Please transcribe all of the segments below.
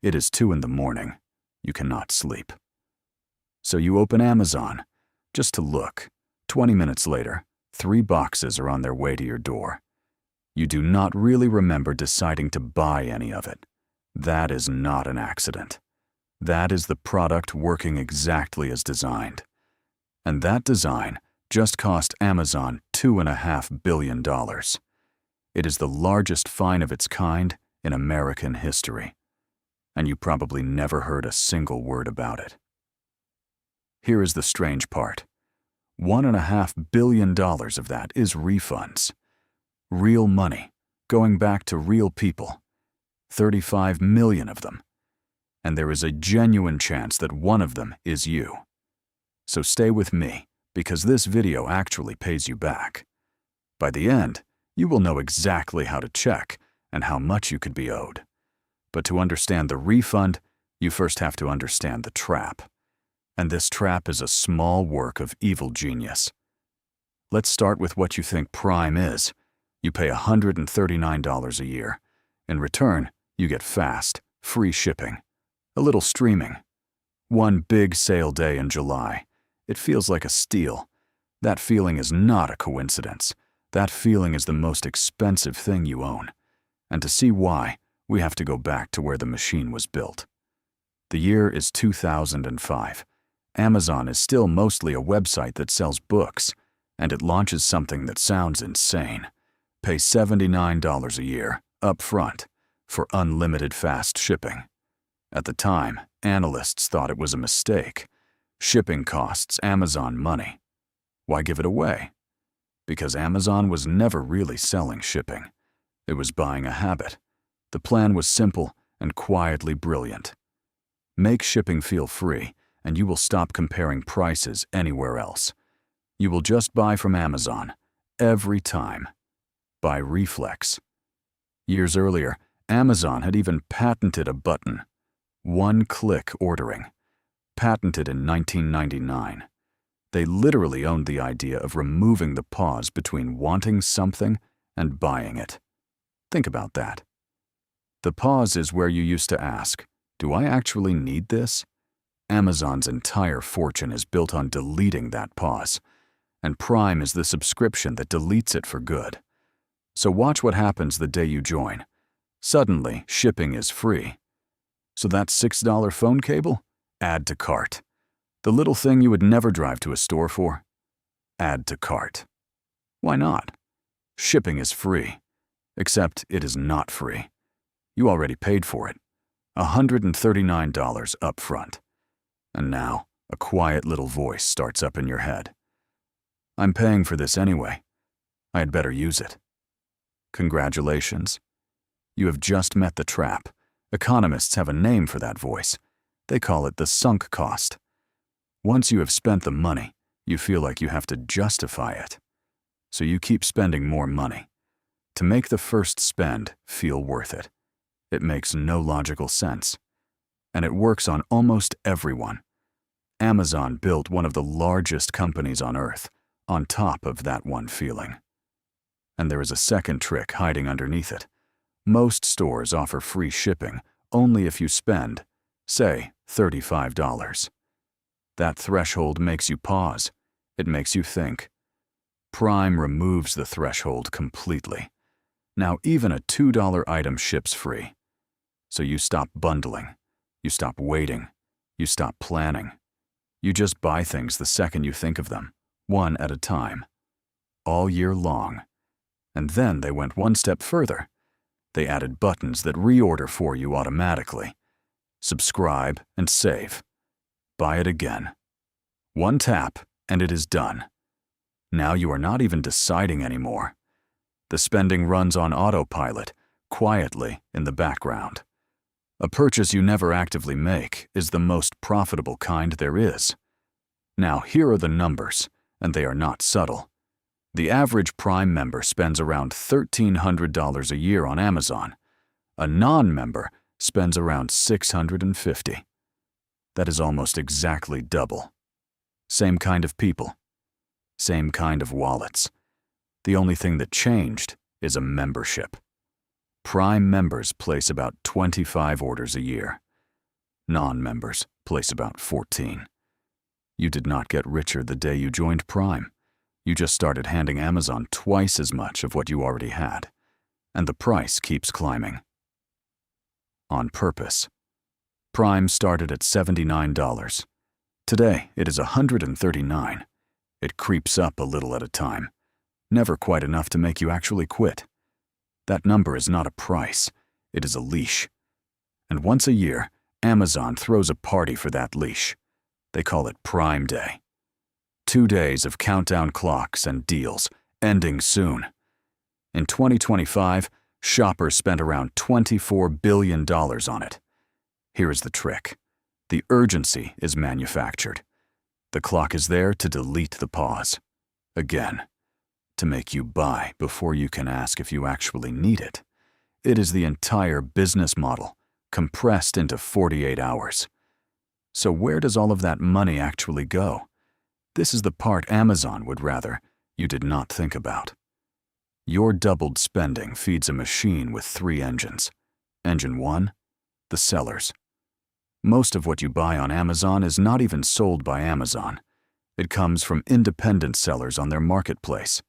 It is 2 in the morning. You cannot sleep. So you open Amazon, just to look. 20 minutes later, 3 boxes are on their way to your door. You do not really remember deciding to buy any of it. That is not an accident. That is the product working exactly as designed. And that design just cost Amazon $2.5 billion. It is the largest fine of its kind in American history. And you probably never heard a single word about it. Here is the strange part. $1.5 billion of that is refunds. Real money, going back to real people. 35 million of them. And there is a genuine chance that one of them is you. So stay with me, because this video actually pays you back. By the end, you will know exactly how to check and how much you could be owed. But to understand the refund, you first have to understand the trap. And this trap is a small work of evil genius. Let's start with what you think Prime is. You pay $139 a year. In return, you get fast, free shipping, a little streaming. One big sale day in July. It feels like a steal. That feeling is not a coincidence. That feeling is the most expensive thing you own. And to see why, we have to go back to where the machine was built. The year is 2005. Amazon is still mostly a website that sells books, and it launches something that sounds insane. Pay $79 a year, up front, for unlimited fast shipping. At the time, analysts thought it was a mistake. Shipping costs Amazon money. Why give it away? Because Amazon was never really selling shipping. It was buying a habit. The plan was simple and quietly brilliant. Make shipping feel free, and you will stop comparing prices anywhere else. You will just buy from Amazon, every time. By reflex. Years earlier, Amazon had even patented a button. One-click ordering. Patented in 1999. They literally owned the idea of removing the pause between wanting something and buying it. Think about that. The pause is where you used to ask, do I actually need this? Amazon's entire fortune is built on deleting that pause, and Prime is the subscription that deletes it for good. So watch what happens the day you join. Suddenly, shipping is free. So that $6 phone cable? Add to cart. The little thing you would never drive to a store for? Add to cart. Why not? Shipping is free. Except it is not free. You already paid for it. $139 up front. And now, a quiet little voice starts up in your head. I'm paying for this anyway. I had better use it. Congratulations. You have just met the trap. Economists have a name for that voice. They call it the sunk cost. Once you have spent the money, you feel like you have to justify it. So you keep spending more money. To make the first spend feel worth it. It makes no logical sense. And it works on almost everyone. Amazon built one of the largest companies on earth, on top of that one feeling. And there is a second trick hiding underneath it. Most stores offer free shipping only if you spend, say, $35. That threshold makes you pause. It makes you think. Prime removes the threshold completely. Now even a $2 item ships free. So you stop bundling. You stop waiting. You stop planning. You just buy things the second you think of them, one at a time, all year long. And then they went one step further. They added buttons that reorder for you automatically. Subscribe and save. Buy it again. One tap, and it is done. Now you are not even deciding anymore. The spending runs on autopilot, quietly in the background. A purchase you never actively make is the most profitable kind there is. Now here are the numbers, and they are not subtle. The average Prime member spends around $1,300 a year on Amazon. A non-member spends around $650. That is almost exactly double. Same kind of people. Same kind of wallets. The only thing that changed is a membership. Prime members place about 25 orders a year. Non-members place about 14. You did not get richer the day you joined Prime. You just started handing Amazon twice as much of what you already had, and the price keeps climbing. On purpose. Prime started at $79. Today, it is $139. It creeps up a little at a time, never quite enough to make you actually quit. That number is not a price, it is a leash. And once a year, Amazon throws a party for that leash. They call it Prime Day. 2 days of countdown clocks and deals, ending soon. In 2025, shoppers spent around $24 billion on it. Here is the trick. The urgency is manufactured. The clock is there to delete the pause. Again, to make you buy before you can ask if you actually need it. It is the entire business model, compressed into 48 hours. So where does all of that money actually go? This is the part Amazon would rather you did not think about. Your doubled spending feeds a machine with 3 engines. Engine 1, the sellers. Most of what you buy on Amazon is not even sold by Amazon. It comes from independent sellers on their marketplace.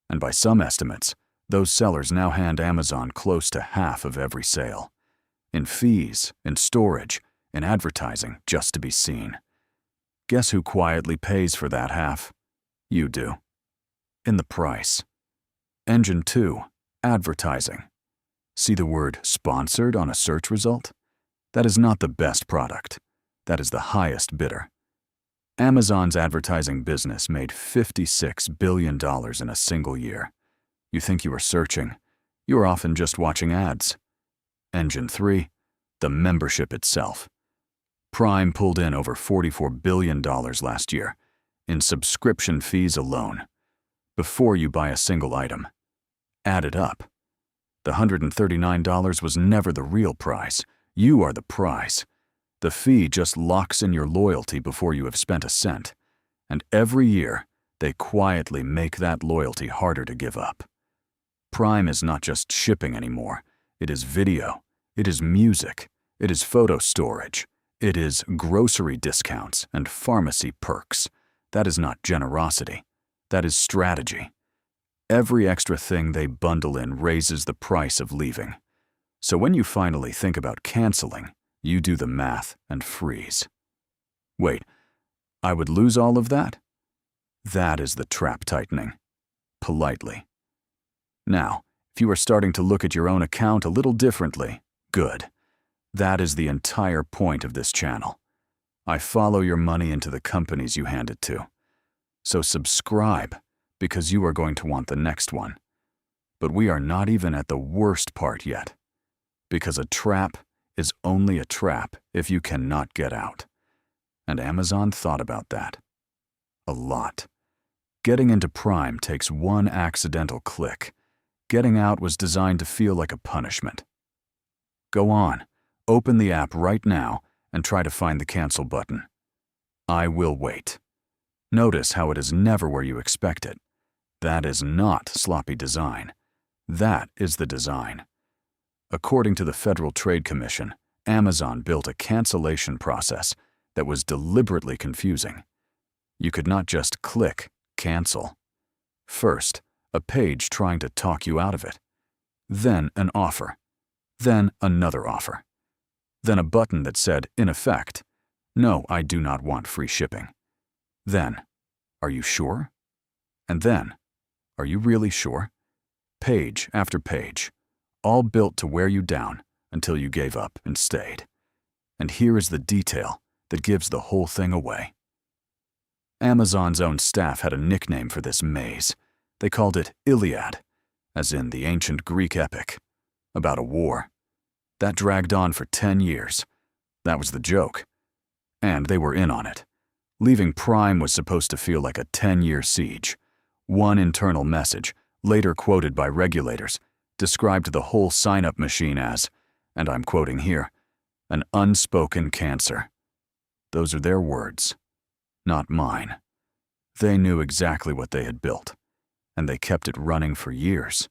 And by some estimates, those sellers now hand Amazon close to half of every sale. In fees, in storage, in advertising, just to be seen. Guess who quietly pays for that half? You do. In the price. Engine 2, advertising. See the word sponsored on a search result? That is not the best product. That is the highest bidder. Amazon's advertising business made $56 billion in a single year. You think you are searching. You are often just watching ads. Engine 3, the membership itself. Prime pulled in over $44 billion last year in subscription fees alone, before you buy a single item. Add it up. The $139 was never the real price. You are the prize. The fee just locks in your loyalty before you have spent a cent. And every year, they quietly make that loyalty harder to give up. Prime is not just shipping anymore. It is video. It is music. It is photo storage. It is grocery discounts and pharmacy perks. That is not generosity. That is strategy. Every extra thing they bundle in raises the price of leaving. So when you finally think about canceling, you do the math and freeze. Wait, I would lose all of that? That is the trap tightening. Politely. Now, if you are starting to look at your own account a little differently, good. That is the entire point of this channel. I follow your money into the companies you hand it to. So subscribe, because you are going to want the next one. But we are not even at the worst part yet. Because a trap is only a trap if you cannot get out. And Amazon thought about that. A lot. Getting into Prime takes one accidental click. Getting out was designed to feel like a punishment. Go on, open the app right now and try to find the cancel button. I will wait. Notice how it is never where you expect it. That is not sloppy design. That is the design. According to the Federal Trade Commission, Amazon built a cancellation process that was deliberately confusing. You could not just click cancel. First, a page trying to talk you out of it. Then an offer. Then another offer. Then a button that said, in effect, no, I do not want free shipping. Then, are you sure? And then, are you really sure? Page after page. All built to wear you down until you gave up and stayed. And here is the detail that gives the whole thing away. Amazon's own staff had a nickname for this maze. They called it Iliad, as in the ancient Greek epic, about a war. That dragged on for 10 years. That was the joke. And they were in on it. Leaving Prime was supposed to feel like a 10-year siege. One internal message, later quoted by regulators, described the whole sign-up machine as, and I'm quoting here, an unspoken cancer. Those are their words, not mine. They knew exactly what they had built, and they kept it running for years.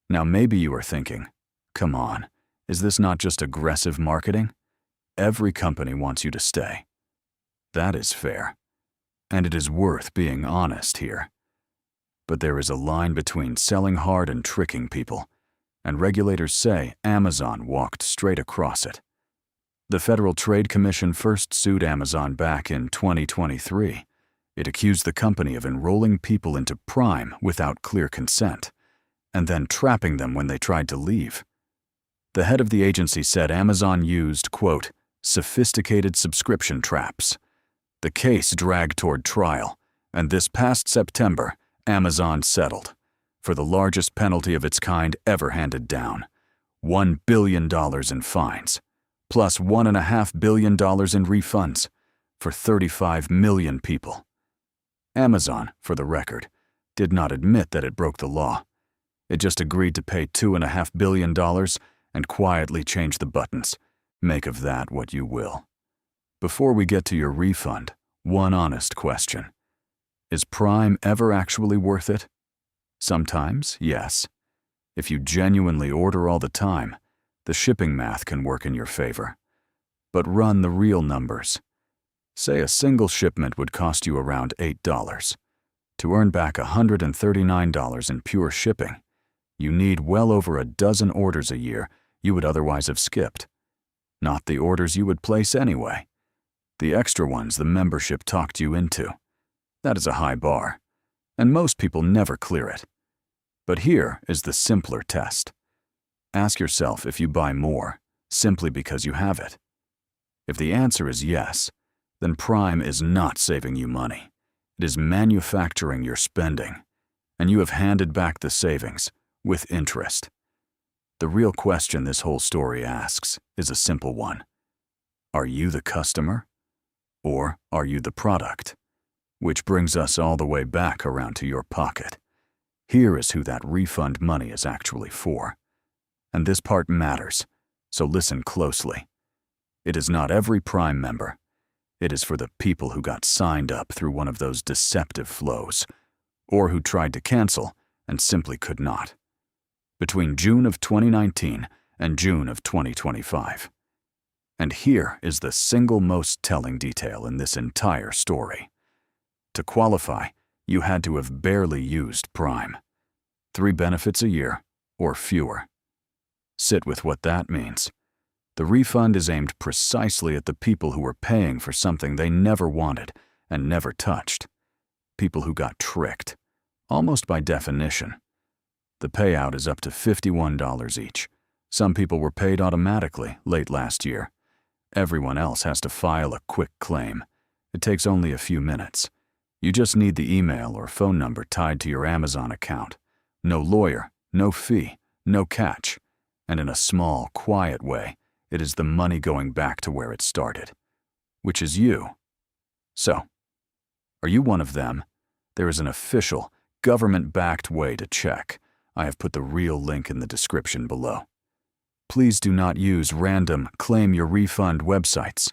Now maybe you are thinking, come on, is this not just aggressive marketing? Every company wants you to stay. That is fair. And it is worth being honest here. But there is a line between selling hard and tricking people, and regulators say Amazon walked straight across it. The Federal Trade Commission first sued Amazon back in 2023. It accused the company of enrolling people into Prime without clear consent, and then trapping them when they tried to leave. The head of the agency said Amazon used, quote, sophisticated subscription traps. The case dragged toward trial, and this past September, Amazon settled for the largest penalty of its kind ever handed down, $1 billion in fines, plus $1.5 billion in refunds for 35 million people. Amazon, for the record, did not admit that it broke the law. It just agreed to pay $2.5 billion and quietly change the buttons. Make of that what you will. Before we get to your refund, one honest question. Is Prime ever actually worth it? Sometimes, yes. If you genuinely order all the time, the shipping math can work in your favor. But run the real numbers. Say a single shipment would cost you around $8. To earn back $139 in pure shipping, you need well over a dozen orders a year you would otherwise have skipped. Not the orders you would place anyway. The extra ones the membership talked you into. That is a high bar, and most people never clear it. But here is the simpler test. Ask yourself if you buy more simply because you have it. If the answer is yes, then Prime is not saving you money. It is manufacturing your spending, and you have handed back the savings with interest. The real question this whole story asks is a simple one. Are you the customer, or are you the product? Which brings us all the way back around to your pocket. Here is who that refund money is actually for. And this part matters, so listen closely. It is not every Prime member. It is for the people who got signed up through one of those deceptive flows, or who tried to cancel and simply could not. Between June of 2019 and June of 2025. And here is the single most telling detail in this entire story. To qualify, you had to have barely used Prime. 3 benefits a year, or fewer. Sit with what that means. The refund is aimed precisely at the people who were paying for something they never wanted and never touched. People who got tricked, almost by definition. The payout is up to $51 each. Some people were paid automatically late last year. Everyone else has to file a quick claim. It takes only a few minutes. You just need the email or phone number tied to your Amazon account. No lawyer, no fee, no catch. And in a small, quiet way, it is the money going back to where it started, which is you. So, are you one of them? There is an official, government-backed way to check. I have put the real link in the description below. Please do not use random claim your refund websites.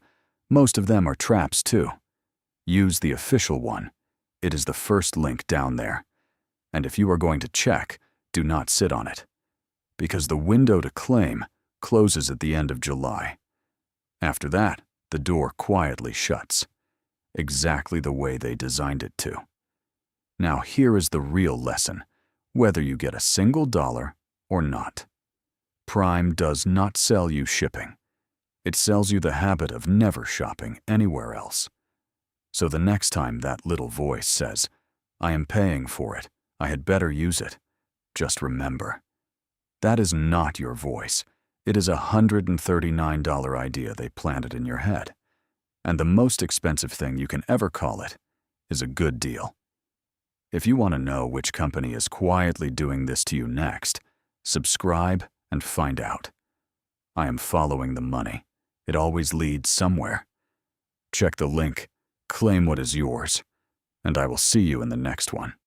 Most of them are traps too. Use the official one. It is the first link down there. And if you are going to check, do not sit on it. Because the window to claim closes at the end of July. After that, the door quietly shuts. Exactly the way they designed it to. Now here is the real lesson, whether you get a single dollar or not. Prime does not sell you shipping. It sells you the habit of never shopping anywhere else. So the next time that little voice says, I am paying for it, I had better use it, just remember, that is not your voice. It is a $139 idea they planted in your head. And the most expensive thing you can ever call it is a good deal. If you want to know which company is quietly doing this to you next, subscribe and find out. I am following the money. It always leads somewhere. Check the link, claim what is yours, and I will see you in the next one.